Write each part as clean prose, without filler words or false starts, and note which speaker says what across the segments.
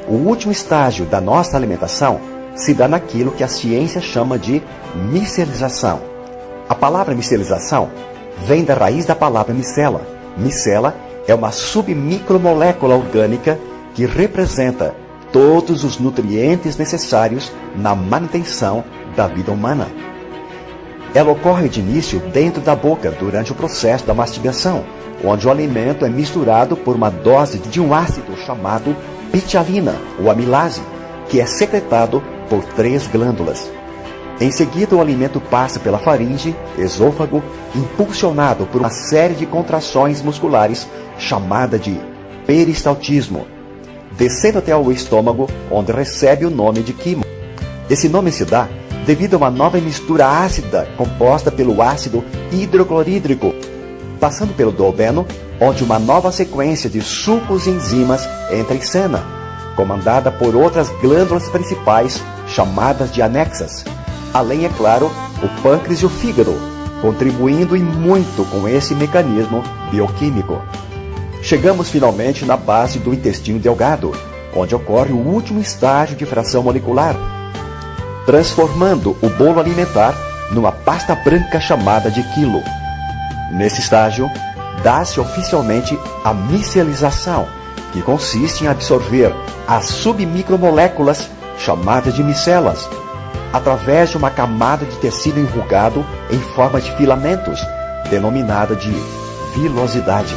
Speaker 1: O último estágio da nossa alimentação se dá naquilo que a ciência chama de micelização. A palavra micelização vem da raiz da palavra micela. Micela é uma submicromolécula orgânica que representa todos os nutrientes necessários na manutenção da vida humana. Ela ocorre de início dentro da boca durante o processo da mastigação, onde o alimento é misturado por uma dose de um ácido chamado pitialina, ou amilase, que é secretado por 3 glândulas. Em seguida, o alimento passa pela faringe, esôfago, impulsionado por uma série de contrações musculares chamada de peristaltismo, descendo até o estômago, onde recebe o nome de quimo. Esse nome se dá devido a uma nova mistura ácida composta pelo ácido hidroclorídrico, passando pelo duodeno, onde uma nova sequência de sucos e enzimas entra em cena, comandada por outras glândulas principais chamadas de anexas, além, é claro, o pâncreas e o fígado, contribuindo e muito com esse mecanismo bioquímico. Chegamos finalmente na base do intestino delgado, onde ocorre o último estágio de fração molecular, transformando o bolo alimentar numa pasta branca chamada de quilo. Nesse estágio, dá-se oficialmente a micelização, que consiste em absorver as submicromoléculas chamadas de micelas, através de uma camada de tecido enrugado em forma de filamentos, denominada de vilosidade.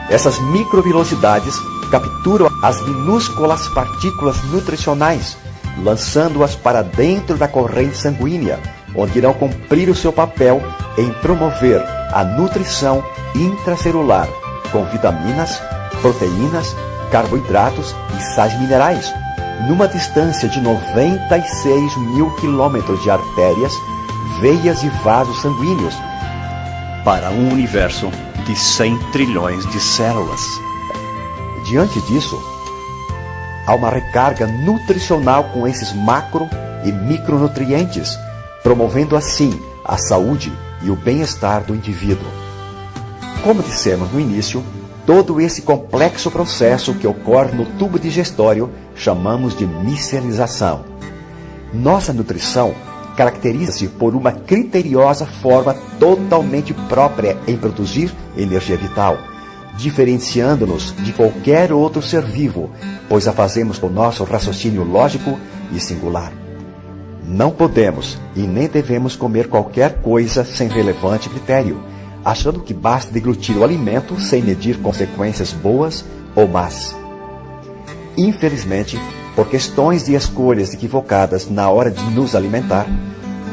Speaker 1: Essas microvilosidades capturam as minúsculas partículas nutricionais, lançando-as para dentro da corrente sanguínea, onde irão cumprir o seu papel em promover a nutrição intracelular, com vitaminas, proteínas, carboidratos e sais minerais, numa distância de 96 mil quilômetros de artérias, veias e vasos sanguíneos,
Speaker 2: para um universo de 100 trilhões de células.
Speaker 1: Diante disso, há uma recarga nutricional com esses macro e micronutrientes, promovendo assim a saúde e o bem-estar do indivíduo. Como dissemos no início, todo esse complexo processo que ocorre no tubo digestório chamamos de micelização. Nossa nutrição caracteriza-se por uma criteriosa forma totalmente própria em produzir energia vital, diferenciando-nos de qualquer outro ser vivo, pois a fazemos com nosso raciocínio lógico e singular. Não podemos e nem devemos comer qualquer coisa sem relevante critério, achando que basta deglutir o alimento sem medir consequências boas ou más. Infelizmente, por questões de escolhas equivocadas na hora de nos alimentar,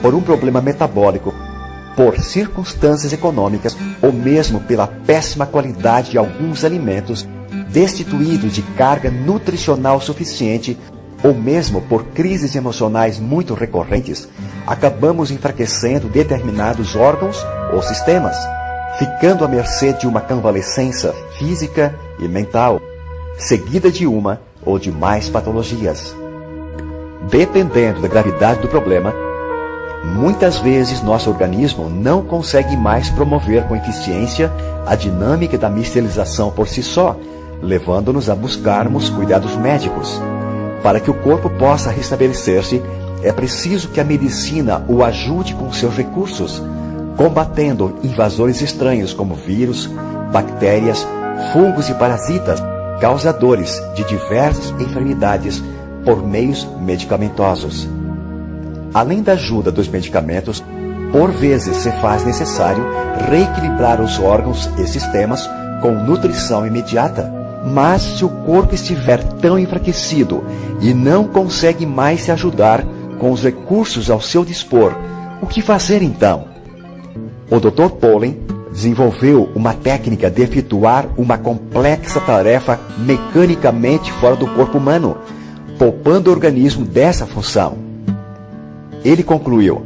Speaker 1: por um problema metabólico, por circunstâncias econômicas ou mesmo pela péssima qualidade de alguns alimentos, destituídos de carga nutricional suficiente, ou mesmo por crises emocionais muito recorrentes, acabamos enfraquecendo determinados órgãos ou sistemas, ficando à mercê de uma convalescença física e mental, seguida de uma ou de mais patologias. Dependendo da gravidade do problema, muitas vezes nosso organismo não consegue mais promover com eficiência a dinâmica da micelização por si só, levando-nos a buscarmos cuidados médicos. Para que o corpo possa restabelecer-se, é preciso que a medicina o ajude com seus recursos, combatendo invasores estranhos como vírus, bactérias, fungos e parasitas, causadores de diversas enfermidades por meios medicamentosos. Além da ajuda dos medicamentos, por vezes se faz necessário reequilibrar os órgãos e sistemas com nutrição imediata. Mas se o corpo estiver tão enfraquecido e não consegue mais se ajudar com os recursos ao seu dispor, o que fazer então? O Dr. Pollen desenvolveu uma técnica de efetuar uma complexa tarefa mecanicamente fora do corpo humano, poupando o organismo dessa função. Ele concluiu: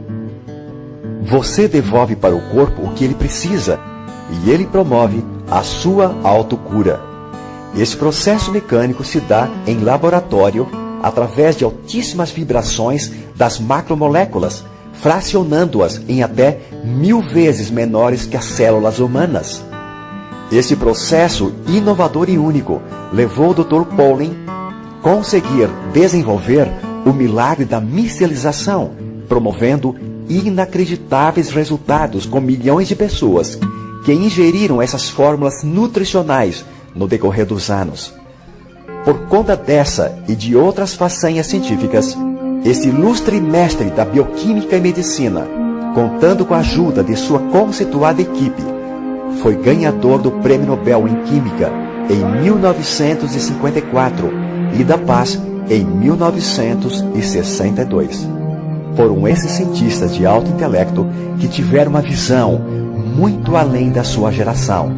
Speaker 1: você devolve para o corpo o que ele precisa e ele promove a sua autocura. Esse processo mecânico se dá em laboratório através de altíssimas vibrações das macromoléculas, fracionando-as em até 1000 vezes menores que as células humanas. Esse processo inovador e único levou o Dr. Pollen conseguir desenvolver o milagre da micelização, promovendo inacreditáveis resultados com milhões de pessoas que ingeriram essas fórmulas nutricionais no decorrer dos anos. Por conta dessa e de outras façanhas científicas, esse ilustre mestre da bioquímica e medicina, contando com a ajuda de sua conceituada equipe, foi ganhador do Prêmio Nobel em Química em 1954 e da Paz em 1962. Foram esses cientistas de alto intelecto que tiveram uma visão muito além da sua geração,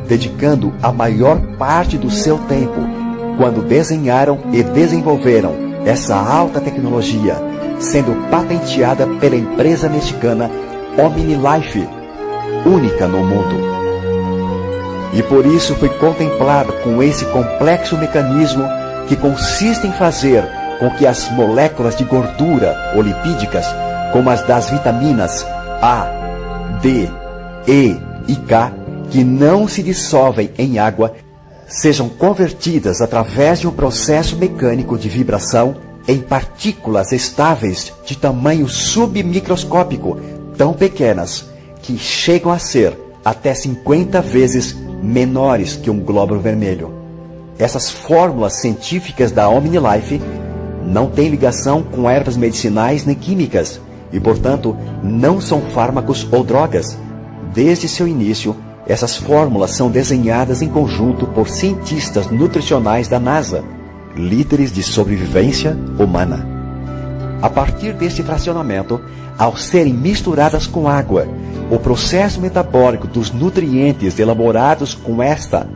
Speaker 1: dedicando a maior parte do seu tempo quando desenharam e desenvolveram essa alta tecnologia, sendo patenteada pela empresa mexicana OmniLife, única no mundo. E por isso foi contemplado com esse complexo mecanismo que consiste em fazer com que as moléculas de gordura ou lipídicas, como as das vitaminas A, D, E e K, que não se dissolvem em água, sejam convertidas através de um processo mecânico de vibração em partículas estáveis de tamanho submicroscópico, tão pequenas que chegam a ser até 50 vezes menores que um glóbulo vermelho. Essas fórmulas científicas da OmniLife não têm ligação com ervas medicinais nem químicas e, portanto, não são fármacos ou drogas. Desde seu início, essas fórmulas são desenhadas em conjunto por cientistas nutricionais da NASA, líderes de sobrevivência humana. A partir deste fracionamento, ao serem misturadas com água, o processo metabólico dos nutrientes elaborados com esta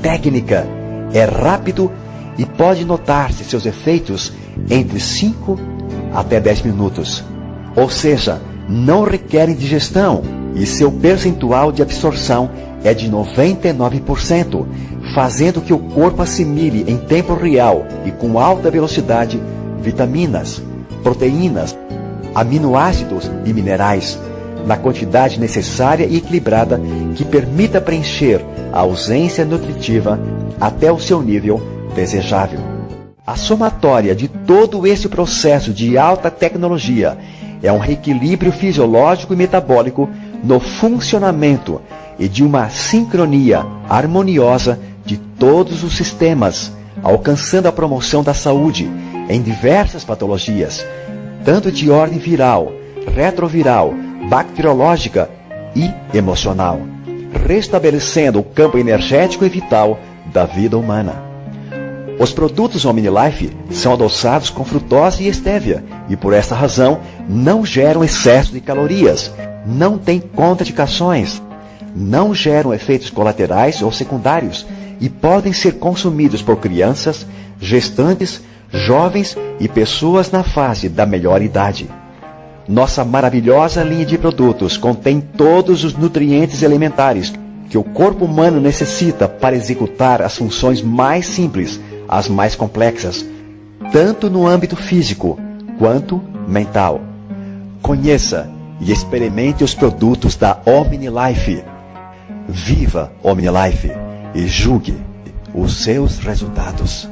Speaker 1: técnica é rápido e pode notar-se seus efeitos entre 5 até 10 minutos. Ou seja, não requerem digestão e seu percentual de absorção é de 99%, fazendo que o corpo assimile em tempo real e com alta velocidade vitaminas, proteínas, aminoácidos e minerais, na quantidade necessária e equilibrada que permita preencher a ausência nutritiva até o seu nível desejável. A somatória de todo esse processo de alta tecnologia é um reequilíbrio fisiológico e metabólico no funcionamento e de uma sincronia harmoniosa de todos os sistemas, alcançando a promoção da saúde em diversas patologias, tanto de ordem viral, retroviral, bacteriológica e emocional, restabelecendo o campo energético e vital da vida humana. Os produtos OmniLife são adoçados com frutose e estévia e, por esta razão, não geram excesso de calorias, não têm contraindicações, não geram efeitos colaterais ou secundários e podem ser consumidos por crianças, gestantes, jovens e pessoas na fase da melhor idade. Nossa maravilhosa linha de produtos contém todos os nutrientes elementares que o corpo humano necessita para executar as funções mais simples às mais complexas, tanto no âmbito físico quanto mental. Conheça e experimente os produtos da OmniLife. Viva OmniLife e julgue os seus resultados.